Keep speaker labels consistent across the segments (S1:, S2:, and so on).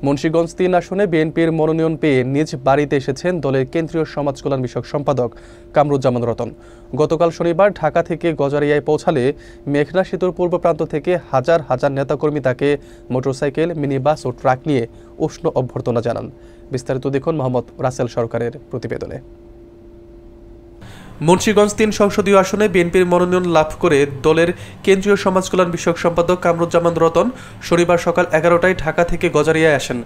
S1: মুন্সিগঞ্জ ৩ আসনে বিএনপির মনোনয়ন পেয়ে নিজ বাড়িতে এসেছেন দলের কেন্দ্রীয় সমাজ কল্যাণ বিষয়ক সম্পাদক কামরুজ্জামান রতন। গতকাল শনিবার ঢাকা থেকে গজারিয়ায় পৌঁছালে মেঘনা সেতুর পূর্ব প্রান্ত থেকে হাজার হাজার নেতাকর্মী তাকে মোটরসাইকেল, মিনি বাস ও ট্রাক নিয়ে উষ্ণ অভ্যর্থনা জানান। বিস্তারিত দেখুন মোহাম্মদ রাসেল সরকারের প্রতিবেদনে। মুন্সিগঞ্জ ৩ সংসদীয় আসনে বিএনপির মনোনয়ন লাভ করে দলের কেন্দ্রীয় সমাজ কল্যাণ বিষয়ক সম্পাদক কামরুজ্জামান রতন শনিবার সকাল ১১টায় ঢাকা থেকে গজারিয়ায় আসেন।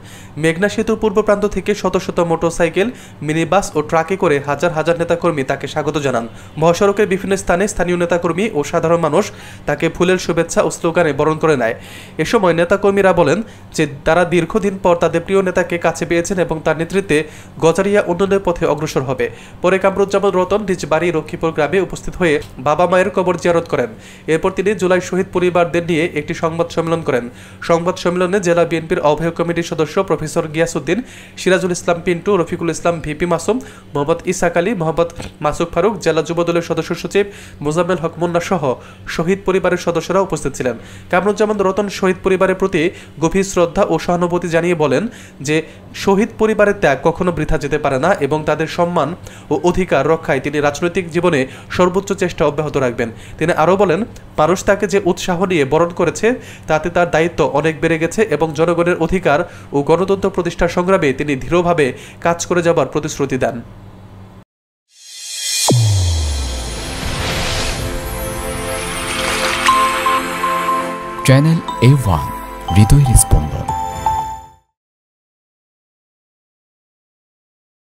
S1: মেঘনা সেতুর পূর্ব প্রান্ত থেকে শত শত মোটরসাইকেল, মিনি বাস ও ট্রাকে করে হাজার হাজার নেতাকর্মী তাকে স্বাগত জানান। মহাসড়কের বিভিন্ন স্থানে স্থানীয় নেতাকর্মী ও সাধারণ মানুষ তাকে ফুলের শুভেচ্ছা ও স্লোগানে বরণ করে নেয়। এ সময় নেতাকর্মীরা বলেন যে তারা দীর্ঘদিন পর তাদের প্রিয় নেতাকে কাছে পেয়েছেন এবং তার নেতৃত্বে গজারিয়া উন্নয়নের পথে অগ্রসর হবে। পরে কামরুজ্জামান রতন নিজ রক্ষীপুর গ্রামে উপস্থিত হয়ে বাবা মায়ের কবর জিয়ারত করেন। এরপর তিনি জুলাই শহীদ পরিবারদের নিয়ে একটি সংবাদ সম্মেলন করেন। সংবাদ সম্মেলনে জেলা বিএনপির আহ্বায়ক কমিটির সদস্য প্রফেসর গিয়াসউদ্দিন, সিরাজুল ইসলাম পিন্টু, রফিকুল ইসলাম ভিপি মাসুম, মোহাম্মদ ইসাক আলী, মোহাম্মদ মাসুক ফারুক, জেলা যুবদলের সদস্য সচিব মোজাম্মেল হক মুন্না সহ শহীদ পরিবারের সদস্যরা উপস্থিত ছিলেন। কামরুজ্জামান রতন শহীদ পরিবারের প্রতি গভীর শ্রদ্ধা ও সহানুভূতি জানিয়ে বলেন যে শহীদ পরিবারের ত্যাগ কখনো বৃথা যেতে পারে না এবং তাদের সম্মান ও অধিকার রক্ষায় তিনি রাজনৈতিক জীবনে সর্বোচ্চ চেষ্টা অব্যাহত রাখবেন। তিনি আরও বলেন, মানুষ তাকে যে উৎসাহ নিয়ে বরণ করেছে তাতে তার দায়িত্ব অনেক বেড়ে গেছে এবং জনগণের অধিকার ও গণতন্ত্র প্রতিষ্ঠার সংগ্রামে তিনি দৃঢ়ভাবে কাজ করে যাবার প্রতিশ্রুতি দেন।
S2: চ্যানেল A1 হৃদয়ের স্পন্দন।